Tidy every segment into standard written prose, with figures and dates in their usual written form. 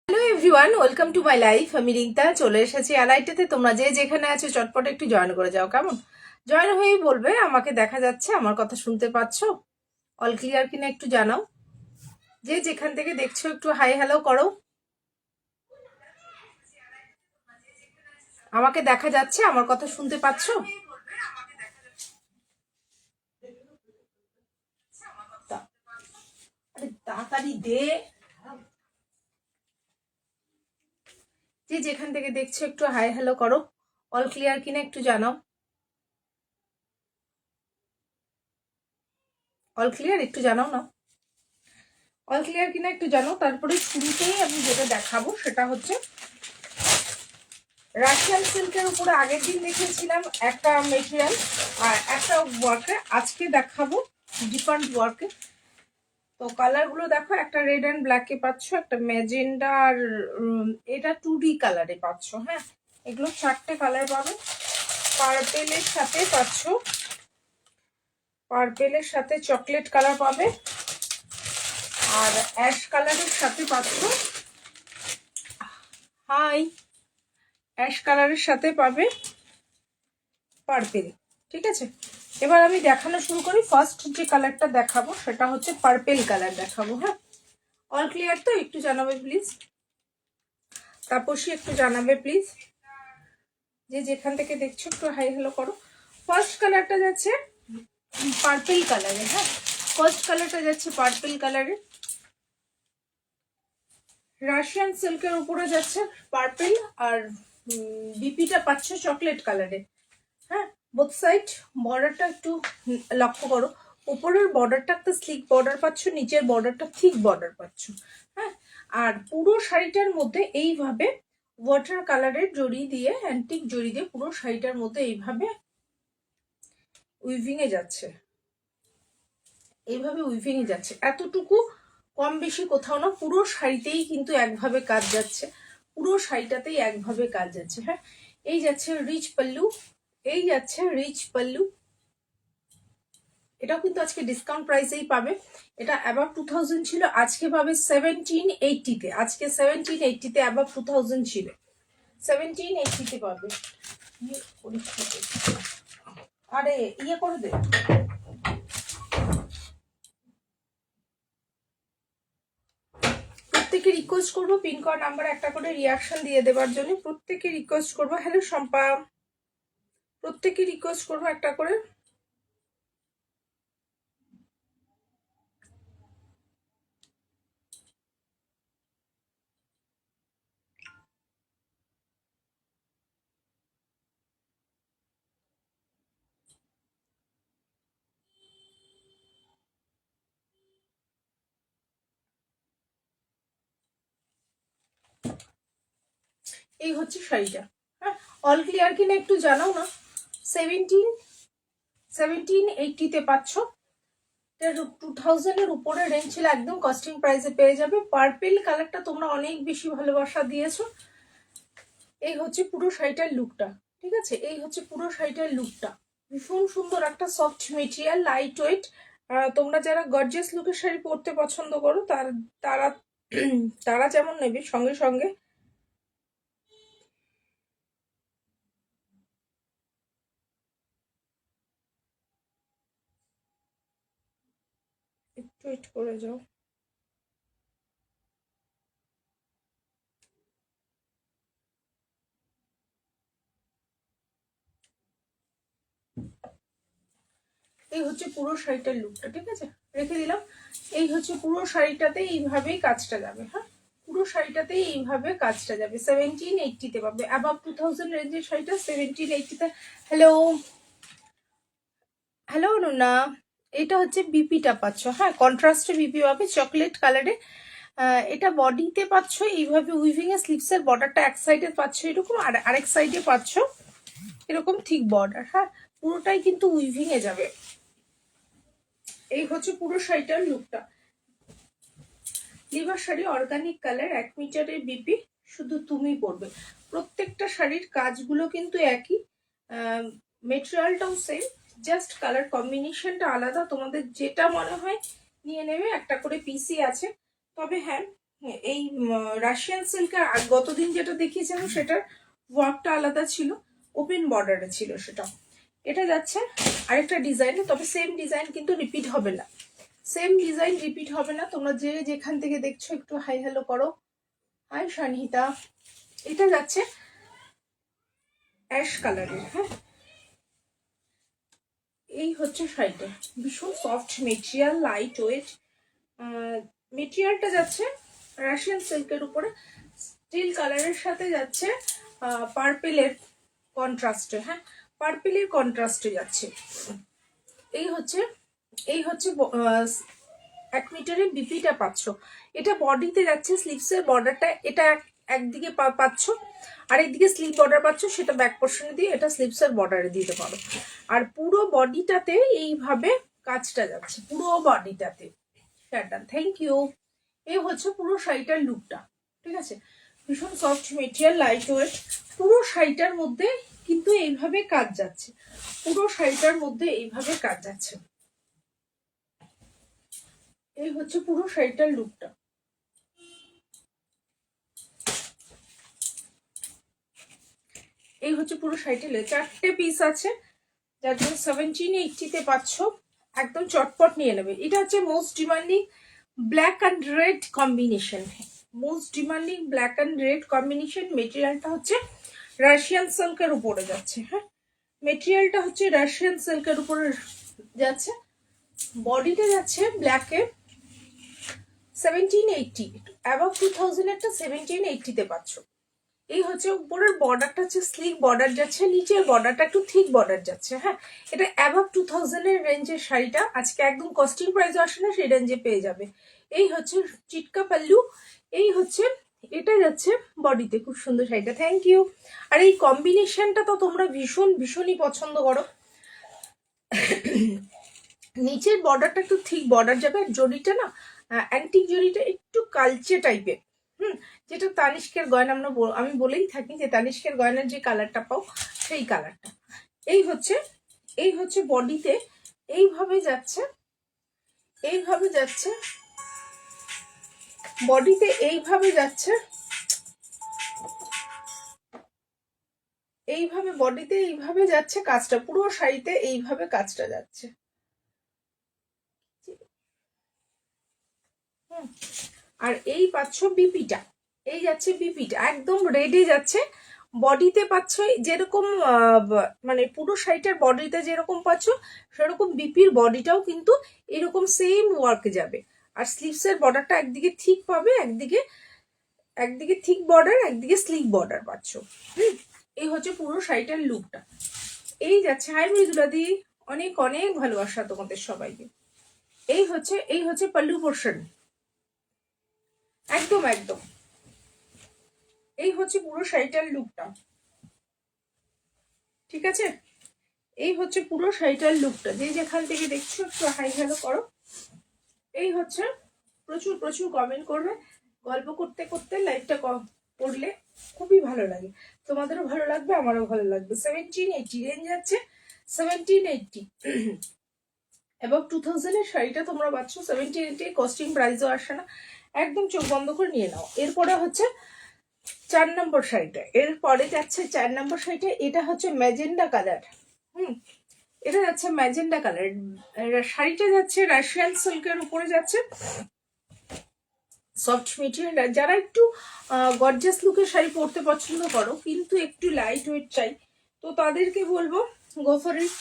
Hello everyone, welcome to my life. আমি রিঙ্তা চলে এসেছি এনআইটিতে। তোমরা যে যেখানে আছো চটপট একটু জয়েন করে যাও, কেমন? জয়েন হয়েই বলবে আমাকে দেখা যাচ্ছে, আমার কথা শুনতে পাচ্ছো, অল ক্লিয়ার কিনা একটু জানাও। যে যেখান থেকে দেখছো একটু হাই হ্যালো করো। আমাকে দেখা যাচ্ছে, আমার কথা শুনতে পাচ্ছো? আরে তাড়াতাড়ি দে। যে যেখান থেকে দেখছো একটু হাই হ্যালো করো, অল ক্লিয়ার কিনা একটু জানাও। অল ক্লিয়ার একটু জানাও না, অল ক্লিয়ার কিনা একটু জানাও। তারপরে শুরুতেই আমি যেটা দেখাবো সেটা হচ্ছে রাশিয়ান সিল্কের উপরে আগের দিন দেখিয়েছিলাম একটা মেটেরিয়াল আর একটা ওয়ার্কে, আজকে দেখাবো ডিফারেন্ট ওয়ার্কে। তো কালারগুলো দেখো, একটা রেড অ্যান্ড ব্ল্যাকে পাচ্ছ, একটা ম্যাজেন্ডা আর এটা 2D কালারে পাচ্ছ। হ্যাঁ, এগুলো 4টে কালার পাবে। পার্পেলের সাথে পাচ্ছ, পার্পেলের সাথে চকলেট কালার পাবে, আর অ্যাশ কালারের সাথে পাচ্ছ, হাই, অ্যাশ কালারের সাথে পাবে পার্পেল। ঠিক আছে, এবার আমি দেখানো শুরু করি। ফার্স্ট যে কালারটা দেখাবো সেটা হচ্ছে পার্পেল কালার দেখাবো। হ্যাঁ, অল ক্লিয়ার তো? একটু জানাবে প্লিজ, তাপসী একটু জানাবে প্লিজ। যে যেখান থেকে দেখছো একটু হাই হ্যালো করো। ফার্স্ট কালারটা যাচ্ছে পার্পেল কালারে। হ্যাঁ, ফার্স্ট কালারটা যাচ্ছে পার্পেল কালারে। রাশিয়ান সিল্কের উপরে যাচ্ছে পার্পেল, আর বিপিটা পাচ্ছ চকলেট কালারে। হ্যাঁ, বোথ সাইড বর্ডারটা একটু লক্ষ্য করো। উপরের বর্ডারটা একটা স্লিক বর্ডার পাচ্ছ, নিচের বর্ডারটা থিক বর্ডার পাচ্ছ। হ্যাঁ, আর পুরো শাড়িটার মধ্যে এইভাবে ওয়াটার কালারের জড়ি দিয়ে, অ্যান্টিক জড়ি দিয়ে পুরো শাড়িটার মধ্যে এইভাবে উইভিং এ যাচ্ছে, এইভাবে উইভিং এ যাচ্ছে। এতটুকু কম বেশি কোথাও না, পুরো শাড়িতেই কিন্তু একভাবে কাজ যাচ্ছে, পুরো শাড়িটাতেই একভাবে কাজ যাচ্ছে। হ্যাঁ, এই যাচ্ছে রিচ পাল্লু, এই যাচ্ছে রিচ পাল্লু। এটাও কিন্তু আজকে ডিসকাউন্ট প্রাইসেই পাবে। এটা অ্যাবাভ 2000 ছিল, আজকে পাবে 1780-তে। আজকে 1780-তে, অ্যাবাভ 2000 ছিল, 1780-তে পাবে। আরে ইয়ে করে দে। প্রত্যেকে রিকোয়েস্ট করবো পিন কর নাম্বার একটা করে রিয়াকশন দিয়ে দেওয়ার জন্য। প্রত্যেকে রিকোয়েস্ট করবো। হ্যালো শম্পা, প্রত্যেকে রিকোয়েস্ট করবো একটা করে। এই হচ্ছে শাড়িটা। হ্যাঁ, অল ক্লিয়ার কিনা একটু জানাও না। 1780-তে পাচ্ছ। 2000-এর উপরে রেঞ্জ ছিল, একদম কস্টিং প্রাইসে পেয়ে যাবে। পার্পেল কালারটা তোমরা অনেক বেশি ভালোবাসা দিয়েছো। এই হচ্ছে পুরো শাড়িটার লুকটা। ঠিক আছে, এই হচ্ছে পুরো শাড়িটার লুকটা। ভীষণ সুন্দর একটা সফট মেটেরিয়াল, লাইট ওয়েট। তোমরা যারা গর্জিয়াস লুকের শাড়ি পরতে পছন্দ করো তারা তারা যেমন নেবে, সঙ্গে সঙ্গে একটু ওয়েট করে যাও। এই হচ্ছে পুরো শাড়িটার লুকটা। ঠিক আছে, রেখে দিলাম। এই হচ্ছে পুরো শাড়িটাতে এইভাবেই কাজটা যাবে। হ্যাঁ, পুরো শাড়িটাতেই এইভাবে কাজটা যাবে। 1780-তে পাবে, অ্যাবাভ 2000 রেঞ্জের শাড়িটা 1780-তে। হ্যালো হ্যালো নুনা, এটা হচ্ছে বিপিটা পাচ্ছ। হ্যাঁ, কন্ট্রাস্টে বিপি পাবে চকলেট কালারে। এটা বডিতে পাচ্ছ এইভাবে উইভিং এ, স্লিপসের বর্ডারটা এক সাইডে পাচ্ছ এরকম, আর আরেক সাইডে পাচ্ছ এরকম থিক বর্ডার। হ্যাঁ, পুরোটাই কিন্তু উইভিং এ যাবে। এই হচ্ছে পুরো শাড়িটার লুকটা। লিভার শাড়ি, অর্গানিক কালার, 1 মিটারের বিপি, শুধু তুমি পরবে। প্রত্যেকটা শাড়ির কাজগুলো কিন্তু একই, মেটেরিয়ালটাও সেম, জাস্ট কালার কম্বিনেশনটা আলাদা। তোমাদের যেটা মনে হয় নিয়ে নেবে, একটা করে পিসি আছে। তবে হ্যাঁ, এই রাশিয়ান সিল্কের গতদিন যেটা দেখিয়েছিলাম সেটার ওয়ার্কটা আলাদা ছিল, ওপেন বর্ডারে ছিল সেটা। এটা যাচ্ছে আরেকটা ডিজাইন, তবে সেম ডিজাইন কিন্তু রিপিট হবে না, সেম ডিজাইন রিপিট হবে না। তোমরা যে যেখান থেকে দেখছো একটু হাই হ্যালো করো। হাই শানিতা। এটা যাচ্ছে অ্যাশ কালারের। হ্যাঁ, এই হচ্ছে শাড়িটা, ভীষণ সফট মেটেরিয়াল, লাইট ওয়েট মেটেরিয়ালটা যাচ্ছে রাশিয়ান সিল্কের উপরে, স্টিল কালারের সাথে যাচ্ছে পার্পেলের কন্ট্রাস্টে। হ্যাঁ, পার্পেলের কন্ট্রাস্টে যাচ্ছে। এই হচ্ছে 1 মিটারের বিপিটা পাচ্ছ। এটা বডিতে যাচ্ছে, স্লিভসের বর্ডারটা এটা একদিকে পাচ্ছ, আরেকদিকে স্লিভ বর্ডার পাচ্ছ, সেটা ব্যাক পোর্শনে দিয়ে এটা স্লিভসের বর্ডারে দিতে পারো। আর পুরো বডিটাতে এইভাবে কাজটা যাচ্ছে, পুরো বডিটাতে। Thank you. এই হচ্ছে পুরো শাড়িটার লুকটা। ঠিক আছে, ভীষণ সফট মেটেরিয়াল, লাইট ওয়েট। পুরো শাড়িটার মধ্যে কিন্তু এইভাবে কাজ যাচ্ছে, পুরো শাড়িটার মধ্যে এইভাবে কাজ যাচ্ছে। এই হচ্ছে পুরো শাড়িটার লুকটা। এই হচ্ছে পুরো শাড়িটা। 4টে পিস আছে, যার জন্য 1780-তে পাচ্ছ। একদম চটপট নিয়ে নেবে। এটা হচ্ছে most demanding black and red combination, most demanding black and red combination. মেটেরিয়ালটা হচ্ছে রাশিয়ান সিল্কের উপরে যাচ্ছে। হ্যাঁ, মেটেরিয়ালটা হচ্ছে রাশিয়ান সিল্কের উপরে যাচ্ছে। বডিটা যাচ্ছে ব্ল্যাকে 1780, অ্যাবাভ 2000 একটা 1780-তে পাচ্ছ। এই হচ্ছে উপরের বর্ডারটা হচ্ছে স্লিক বর্ডার যাচ্ছে, নিচের বর্ডারটা একটু থিক বর্ডার যাচ্ছে। হ্যাঁ, এটা অ্যাবাভ 2000 এর রেঞ্জের শাড়িটা, আজকে একদম কস্টিং প্রাইস আসে না, সেই রেঞ্জে পেয়ে যাবে। এই হচ্ছে চিটকা পাল্লু। এই হচ্ছে, এটা যাচ্ছে বডিতে, খুব সুন্দর শাড়িটা। Thank you. আর এই কম্বিনেশনটা তো তোমরা ভীষণই পছন্দ করো। নিচের বর্ডারটা একটু থিক বর্ডার যাবে, আর জরিটা না অ্যান্টিক জরিটা একটু কালচে টাইপের। যেটা তানিষ্কের গয়না আমি বলেই থাকি যে তানিষ্কের গয়নার যে কালারটা পাও সেই কালারটা। এই হচ্ছে বডিতে এইভাবে যাচ্ছে, এইভাবে যাচ্ছে বডিতে, এইভাবে যাচ্ছে, এইভাবে বডিতে এইভাবে যাচ্ছে কাজটা, পুরো শাড়িতে এইভাবে কাজটা যাচ্ছে। আর এই পাচ্ছ বিপিটা, এই যাচ্ছে বিপিটা একদম রেডে যাচ্ছে। বডিতে পাচ্ছ যেরকম মানে পুরো শাড়িটার বডিতে যেরকম পাচ্ছ সেরকম বিপির বডিটাও কিন্তু এরকম সেম ওয়ার্কে যাবে। আর স্লিভসের বর্ডারটা একদিকে ঠিক পাবে, একদিকে থিক বর্ডার, একদিকে স্লিভ বর্ডার পাচ্ছ। এই হচ্ছে পুরো শাড়িটার লুকটা। এই যাচ্ছে, হাই মৃদুলাদি, অনেক অনেক ভালোবাসা তোমাদের সবাইকে। এই হচ্ছে পাল্লু পোর্শন, একদম একদম। এই হচ্ছে পুরো শাড়িটার লুকটা। ঠিক আছে, এই হচ্ছে পুরো শাড়িটার লুকটা। যে যেখান থেকে দেখছো একটু হাই হ্যালো করো। এই হচ্ছে, প্রচুর প্রচুর কমেন্ট করবে, গল্প করতে করতে লাইভটা করলে খুবই ভালো লাগে, তোমাদেরও ভালো লাগবে, আমারও ভালো লাগবে। 1780 রেঞ্জ যাচ্ছে, 1780 এবং 2000 এর শাড়িটা তোমরা পাচ্ছ 1780, কস্টিং প্রাইসও আসে না, একদম চোখ বন্ধ করে নিয়ে নাও। এরপরে হচ্ছে 4 নম্বর শাড়িটা, এরপরে যাচ্ছে 4 নম্বর শাড়িটা। এটা হচ্ছে ম্যাজেন্ডা কালার। এটা যাচ্ছে ম্যাজেন্ডা কালার। শাড়িটা যাচ্ছে রাশিয়ান সিল্কের উপরে যাচ্ছে, সফট মেটেরিয়াল। যারা একটু গর্জাস লুকের শাড়ি পরতে পছন্দ করো কিন্তু একটু লাইট ওয়েট চাই, তো তাদেরকে বলবো গো ফর ইট।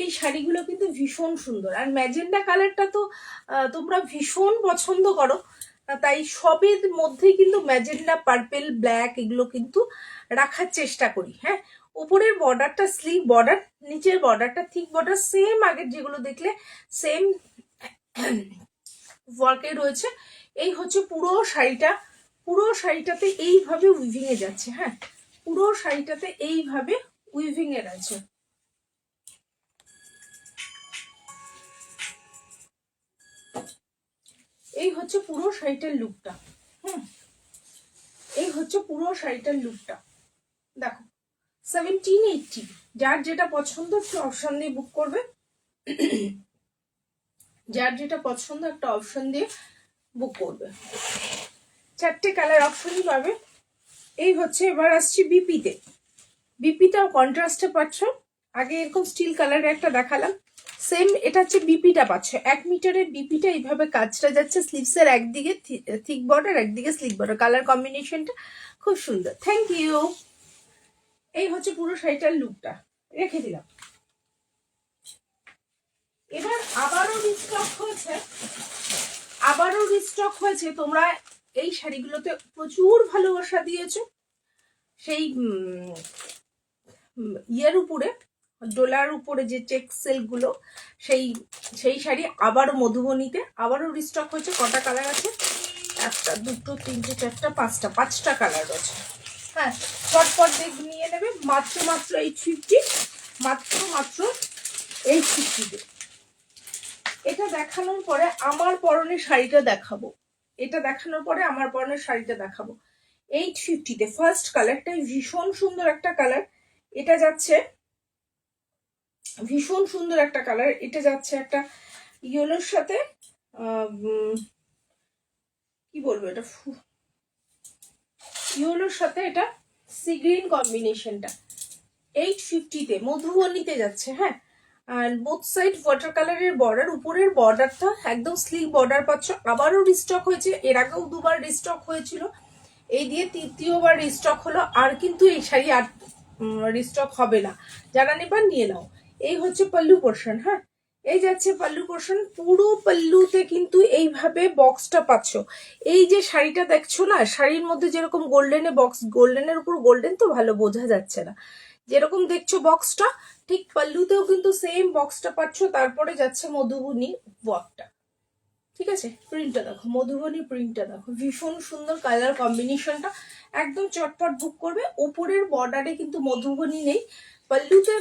এই শাড়িগুলো কিন্তু ভীষণ সুন্দর। আর ম্যাজেন্ডা কালারটা তো তোমরা ভীষণ পছন্দ করো, তাই সবের মধ্যেই কিন্তু ম্যাজেন্ডা, পার্পেল, ব্ল্যাক এগুলো কিন্তু রাখার চেষ্টা করি। হ্যাঁ, উপরের বর্ডারটা স্লিভ বর্ডার, নিচের বর্ডারটা থিক বর্ডার, সেম আগের যেগুলো দেখলে সেম ওয়ার্কে রয়েছে। এই হচ্ছে পুরো শাড়িটা, পুরো শাড়িটাতে এইভাবে উইভিং এ যাচ্ছে। হ্যাঁ, পুরো শাড়িটাতে এইভাবে উইভিং এর আছে। এই হচ্ছে পুরো শাড়িটার লুকটা। এই হচ্ছে পুরো শাড়িটার লুকটা। দেখো 1780, যার যেটা পছন্দ একটু অপশন দিয়ে বুক করবে, যার যেটা পছন্দ একটা অপশন দিয়ে বুক করবে। 4টে কালার অপশনই পাবে। এই হচ্ছে, এবার আসছি বিপিতে। বিপিটাও কন্ট্রাস্টে পাচ্ছ। আগে এরকম স্টিল কালারের একটা দেখালাম, সেম এটা হচ্ছে বিপিটা পাচ্ছ। 1 মিটারের বিপিটা এইভাবে কাজটা যাচ্ছে, স্লিভসের একদিকে থিক বর্ডার, একদিকে স্লিক বর্ডার, কালার কম্বিনেশনটা খুব সুন্দর। Thank you. এই হচ্ছে পুরো শাড়িটার লুকটা, রেখে দিলাম। এবার আবারও রিস্টক হয়েছে। তোমরা এই শাড়িগুলোতে প্রচুর ভালোবাসা দিয়েছো, সেই ইয়ের উপরে, ডোলার উপরে যে চেক সিল্ক গুলো, সেই শাড়ি আবারও মধুবনীতে আবারও রিস্টক হয়েছে। কটা কালার আছে? 1 2 3 4 5টা কালার আছে। হ্যাঁ, চটপট নিয়ে নেবে। মাত্র 850, মাত্র 850। এটা দেখানোর পরে আমার পরনের শাড়িটা দেখাবো। 850-তে ফার্স্ট কালারটা ভীষণ সুন্দর একটা কালার। এটা যাচ্ছে ভীষণ সুন্দর একটা কালার। এটা যাচ্ছে একটা ইয়েলোর সাথে, কি বলবো, এটা ইয়েলোর সাথে এটা সি গ্রিন কম্বিনেশনটা। 850-তে মধুবনীতে যাচ্ছে। হ্যাঁ, আর বোথ সাইড ওয়াটার কালারের বর্ডার, উপরের বর্ডারটা একদম স্লিক বর্ডার পাচ্ছ। আবারও রিস্টক হয়েছে, এর আগেও 2বার রিস্টক হয়েছিল, এই দিয়ে 3য়বার রিস্টক হলো। আর কিন্তু এই শাড়ি আর রিস্টক হবে না, যারা নেবার নিয়ে নাও। এই হচ্ছে পাল্লু পোর্শন। হ্যাঁ, এই যাচ্ছে পাল্লু পোর্শন। পুরো পাল্লুতে কিন্তু এইভাবে বক্সটা পাচ্ছ। এই যে শাড়িটা দেখছো না, শাড়ির মধ্যে যেরকম গোল্ডেনে বক্স, গোল্ডেনের উপর গোল্ডেন তো ভালো বোঝা যাচ্ছে না, যেরকম দেখছো বক্সটা, ঠিক পাল্লুতেও কিন্তু সেম বক্সটা পাচ্ছ। তারপরে যাচ্ছে মধুবনী ওয়ার্কটা। ঠিক আছে, প্রিন্টটা দেখো, মধুবনী প্রিন্টটা দেখো, ভীষণ সুন্দর কালার কম্বিনেশনটা। একদম চটপট বুক করবে। ওপরের বর্ডারে কিন্তু মধুবনী নেই, পাল্লুতে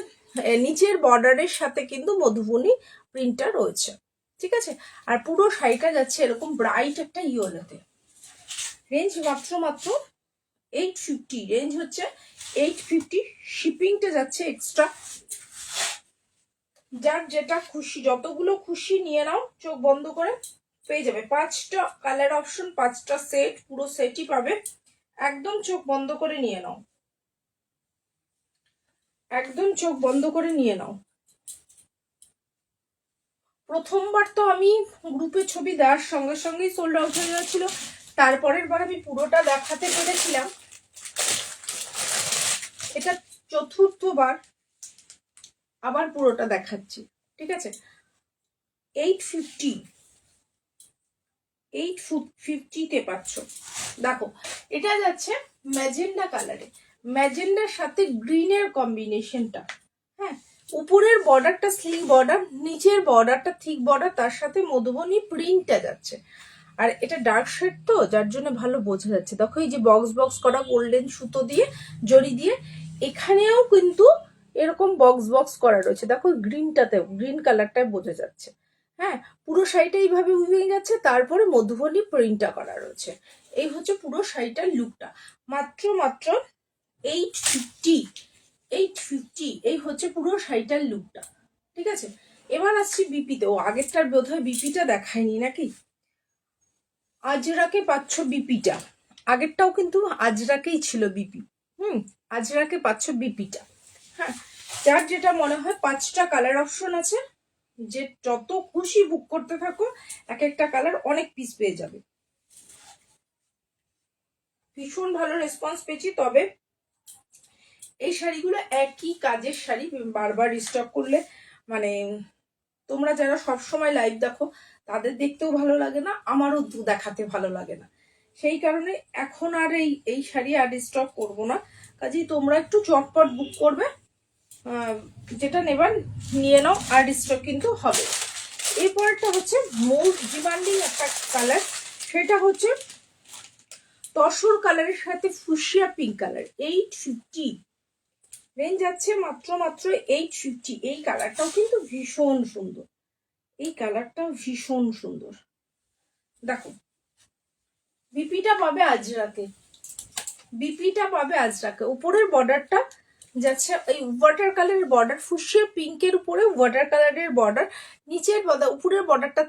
নিচের বর্ডারের সাথে কিন্তু মধুবনী প্রিন্টটা রয়েছে। ঠিক আছে, আর পুরো শাড়িটা যাচ্ছে এরকম ব্রাইট একটা ইয়েলোতে। রেঞ্জ মাত্র 850। রেঞ্জ হচ্ছে 850। শিপিংটা যাচ্ছে এক্সট্রা। যার যেটা খুশি, যতগুলো খুশি নিয়ে নাও, চোখ বন্ধ করে পেয়ে যাবে। 5টা কালার অপশন, 5টা সেট, পুরো সেটই পাবে। একদম চোখ বন্ধ করে নিয়ে নাও, একদম চোখ বন্ধ করে নিয়ে নাও। প্রথমবার তো আমি গ্রুপে ছবি দেওয়ার সঙ্গে সঙ্গেই সোল্ড আউট হয়ে যাচ্ছিল। তারপরের বার আমি পুরোটা দেখাতে পেরেছিলাম। এটা 4র্থবার আবার পুরোটা দেখাচ্ছি। ঠিক আছে, 850-তে পাচ্ছ। দেখো, এটা যাচ্ছে ম্যাজেন্ডা কালারে, ম্যাজেন্ডার সাথে গ্রিনের কম্বিনেশনটা। হ্যাঁ, উপরের বর্ডারটা স্লিক বর্ডার, নিচের বর্ডারটা থিক বর্ডার, তার সাথে মধুবনী প্রিন্টটা যাচ্ছে। আর এটা ডার্ক শেড তো, যার জন্য ভালো বোঝা যাচ্ছে। দেখো, এই যে বক্স বক্স করা গোল্ডেন সুতো দিয়ে, জড়ি দিয়ে, এখানেও কিন্তু এরকম বক্স বক্স করা রয়েছে। দেখো, গ্রিনটাতেও, গ্রিন কালারটায় বোঝা যাচ্ছে। হ্যাঁ, পুরো শাড়িটা এইভাবে উইভিং যাচ্ছে, তারপরে মধুবনী প্রিন্টটা করা রয়েছে। এই হচ্ছে পুরো শাড়িটার লুকটা। মাত্র 850। এই হচ্ছে পুরো শাড়িটার লুকটা। ঠিক আছে, এবার আসছি বিপিতে। ও, আগেরটার বোধহয় বিপিটা দেখায়নি নাকি। আজরাকে পাচ্ছ বিপিটা। আগেরটাও কিন্তু আজরাকেই ছিল বিপি। আজরাকে পাচ্ছ বিপিটা। হ্যাঁ, যার যেটা মনে হয়। 5টা কালার অপশন আছে, যে যত খুশি বুক করতে থাকো, এক একটা কালার অনেক পিস পেয়ে যাবে। ভীষণ ভালো রেসপন্স পেয়েছি। তবে এই শাড়িগুলো একই কাজের শাড়ি, বারবার রিস্টক করলে মানে তোমরা যারা সবসময় লাইভ দেখো, তাদের দেখতেও ভালো লাগে না, আমারও দেখাতে ভালো লাগে না। সেই কারণে এখন আর এই শাড়ি আর রিস্টক করবো না। কাজেই তোমরা একটু চটপট বুক করবে, যেটা নেবার নিয়ে নাও, আর রিস্টক কিন্তু হবে। এরপরটা হচ্ছে মোস্ট ডিমান্ডিং একটা কালার, সেটা হচ্ছে তসর কালারের সাথে ফুশিয়া পিঙ্ক কালার। 850 রেঞ্জ যাচ্ছে, মাত্র 850। এই কালারটাও কিন্তু ভীষণ সুন্দর, এই কালারটাও ভীষণ সুন্দর। দেখো, বিপিটা পাবে আজরাকে, উপরের বর্ডারটা যাচ্ছে এই ওয়াটার কালারের বর্ডার, ফুশিয়া পিঙ্কের উপরে ওয়াটার কালারের বর্ডার, নিচের উপরের বর্ডারটা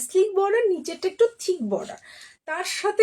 স্লিক বর্ডার, নিচেরটা একটু থিক বর্ডার, তার সাথে